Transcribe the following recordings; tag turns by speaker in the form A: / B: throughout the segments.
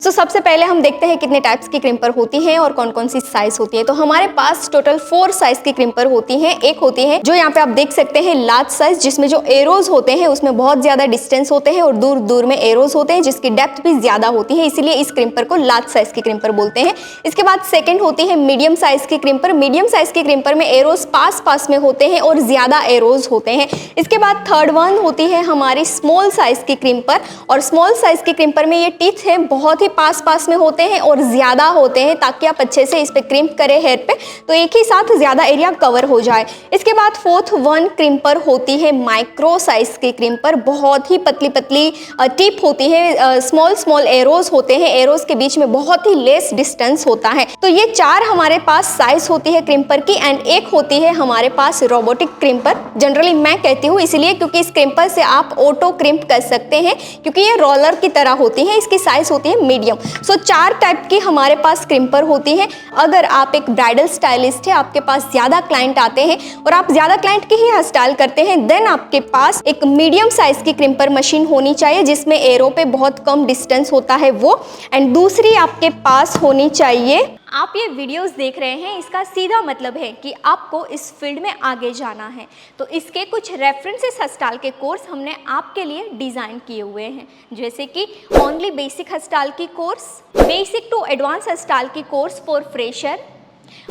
A: सबसे पहले हम देखते हैं कितने टाइप्स की क्रिम्पर होती हैं और कौन कौन सी साइज होती है। तो हमारे पास टोटल 4 साइज की क्रिम्पर होती हैं। एक होती है जो यहाँ पे आप देख सकते हैं लार्ज साइज, जिसमें जो एरोज होते हैं उसमें बहुत ज्यादा डिस्टेंस होते हैं और दूर दूर में एरोज होते हैं जिसकी डेप्थ भी ज्यादा होती है, इसीलिए इस क्रिम्पर को लार्ज साइज की क्रिम्पर बोलते हैं। इसके बाद सेकेंड होती है मीडियम साइज की क्रिम्पर। मीडियम साइज की क्रिम्पर में एरोज पास पास में होते हैं और ज्यादा एरोज होते हैं। इसके बाद थर्ड वन होती है हमारी स्मॉल साइज की क्रिम्पर, और स्मॉल साइज की क्रिम्पर में ये टीथ है बहुत ही पास पास में होते हैं और ज्यादा होते हैं ताकि आप अच्छे से इस पे क्रिम्प करें हेयर पे तो एक ही साथ ज्यादा एरिया कवर हो जाए। इसके बाद फोर्थ वन क्रिम्पर होती है माइक्रो साइज की क्रिम्पर। बहुत ही पतली पतली टिप होती है, स्मॉल स्मॉल एरोज होते हैं, एरोज के बीच में बहुत ही लेस डिस्टेंस होता है। तो ये 4 हमारे पास साइज होती है क्रिम्पर की, एंड एक होती है हमारे पास रोबोटिक क्रिम्पर। जनरली मैं कहती हूँ इसलिए क्योंकि इस क्रिम्पर से आप ऑटो क्रिम्प कर सकते हैं क्योंकि ये रोलर की तरह होती है। इसकी साइज होती है मीडियम। 4 टाइप की हमारे पास क्रिम्पर होती है। अगर आप एक ब्राइडल स्टाइलिस्ट है, आपके पास ज्यादा क्लाइंट आते हैं और आप ज्यादा क्लाइंट की ही हेयर स्टाइल करते हैं, देन आपके पास एक मीडियम साइज की क्रिम्पर मशीन होनी चाहिए जिसमें एरो पे बहुत कम डिस्टेंस होता है वो। एंड दूसरी आपके पास होनी चाहिए, आप ये वीडियोस देख रहे हैं इसका सीधा मतलब है कि आपको इस फील्ड में आगे जाना है, तो इसके कुछ रेफरेंसेस हस्ताल के कोर्स हमने आपके लिए डिज़ाइन किए हुए हैं, जैसे कि ओनली बेसिक हस्ताल की course, basic to advance hairstyle की course for fresher,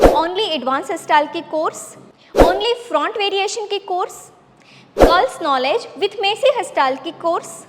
A: only advance hairstyle की कोर्स, ओनली फ्रंट वेरिएशन की course, curls knowledge with messy hairstyle की कोर्स,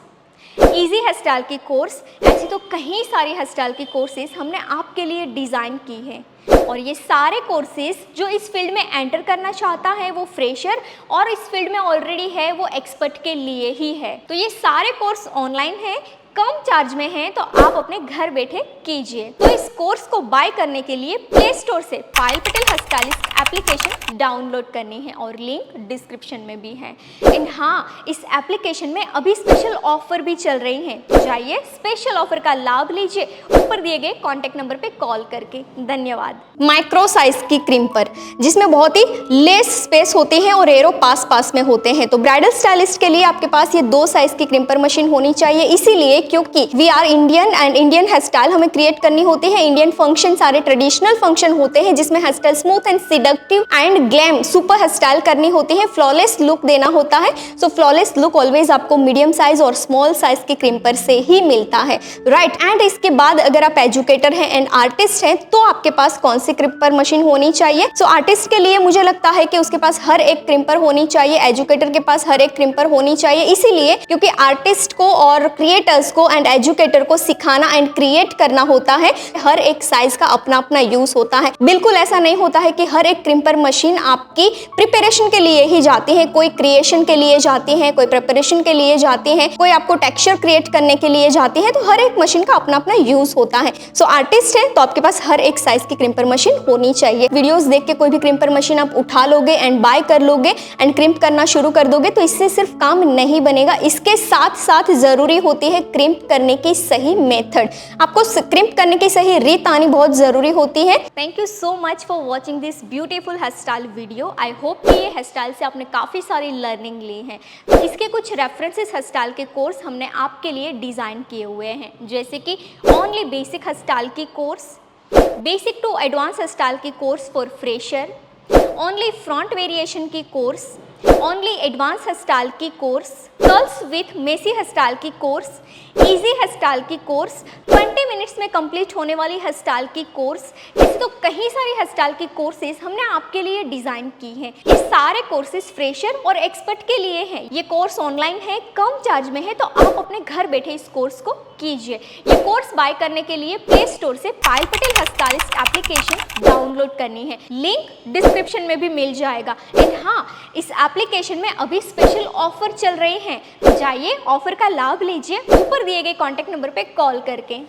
A: इजी हेयरस्टाइल की कोर्स। ऐसी तो कई सारी हेयरस्टाइल की कोर्सेज हमने आपके लिए डिज़ाइन की है, और ये सारे कोर्सेज जो इस फील्ड में एंटर करना चाहता है वो फ्रेशर और इस फील्ड में ऑलरेडी है वो एक्सपर्ट के लिए ही है। तो ये सारे कोर्स ऑनलाइन है, कम चार्ज में है, तो आप अपने घर बैठे कीजिए। तो इस कोर्स को बाय करने के लिए प्ले स्टोर से पायल पटेल हेयरस्टाइलिस्ट एप्लीकेशन डाउनलोड करनी है और लिंक डिस्क्रिप्शन में भी है। एंड हाँ, इस एप्लीकेशन में अभी स्पेशल ऑफर भी चल रही हैं, तो जाइए स्पेशल ऑफर का लाभ लीजिए ऊपर दिए गए कॉन्टैक्ट नंबर पे कॉल करके। धन्यवाद। माइक्रो साइज की क्रिम्पर जिसमें बहुत ही लेस स्पेस होती है और एरो पास पास में होते हैं, तो ब्राइडल स्टाइलिस्ट के लिए आपके पास ये 2 साइज की क्रिम्पर मशीन होनी चाहिए, इसीलिए क्योंकि we are Indian and Indian hair style हमें क्रिएट करनी होती है। इंडियन फंक्शन सारे ट्रेडिशनल फंक्शन होते हैं जिसमें hair style smooth and seductive and glam super hair style करनी होती है, फ्लॉलेस लुक देना होता है। सो फ्लॉलेस लुक ऑलवेज आपको मीडियम साइज और स्मॉल साइज की क्रिम्पर से ही मिलता है, राइट। एंड इसके बाद अगर आप एजुकेटर हैं एंड आर्टिस्ट हैं तो आपके पास कौन सी क्रिम्पर मशीन होनी चाहिए। सो आर्टिस्ट के लिए मुझे लगता है कि उसके पास हर एक क्रिम्पर होनी चाहिए, एजुकेटर के पास हर एक क्रिम्पर होनी चाहिए, इसीलिए क्योंकि आर्टिस्ट को और क्रिएटर्स को एंड एजुकेटर को सिखाना एंड क्रिएट करना होता है। हर एक साइज का अपना अपना यूज होता है। बिल्कुल ऐसा नहीं होता है कि हर एक क्रिम्पर मशीन आपकी प्रिपरेशन के लिए ही जाती है, कोई क्रिएशन के लिए जाती है, कोई प्रिपरेशन के लिए जाती है, कोई आपको टेक्सचर क्रिएट करने के लिए जाती है। तो हर एक मशीन का अपना अपना यूज होता है। सो आर्टिस्ट है तो आपके पास हर एक साइज की क्रिम्पर मशीन होनी चाहिए। वीडियोस देख के कोई भी क्रिम्पर मशीन आप उठा लोगे एंड बाय कर लोगे एंड क्रिम्प करना शुरू कर दोगे तो इससे सिर्फ काम नहीं बनेगा, इसके साथ साथ जरूरी होती है क्रिम्प करने की सही मेथड। आपको क्रिम्प करने की सही रीत आनी बहुत जरूरी होती है। Thank you so much for watching this beautiful hair style video. I hope कि ये हेयर स्टाइल से आपने काफी सारी लर्निंग ली है। तो इसके कुछ रेफरेंसेस हेयर स्टाइल के कोर्स हमने आपके लिए डिजाइन किए हुए हैं, जैसे कि ओनली बेसिक हेयर स्टाइल की course, basic to advance hair style की course for fresher, only front variation की course, only advance hair style की course, curls with messy hair style की कोर्स, इजी हेयर स्टाइल की course, 20 minutes में complete होने वाली hair style की course. ऐसे तो कई सारी हेयर स्टाइल की कोर्सेज हमने आपके लिए डिजाइन की हैं। ये सारे कोर्सेज फ्रेशर और एक्सपर्ट के लिए हैं। ये कोर्स ऑनलाइन है, कम चार्ज में है, तो आप अपने घर बैठे इस कोर्स को कीजिए। ये कोर्स बाय करने के लिए प्ले स्टोर से पायल पटेल हेयरस्टाइलिस्ट एप्लीकेशन डाउनलोड करनी है, लिंक डिस्क्रिप्शन में भी मिल जाएगा। एंड हाँ, इस एप्लीकेशन में अभी स्पेशल ऑफर चल रहे हैं, तो जाइए ऑफर का लाभ लीजिए ऊपर दिए गए कॉन्टैक्ट नंबर पे कॉल करके।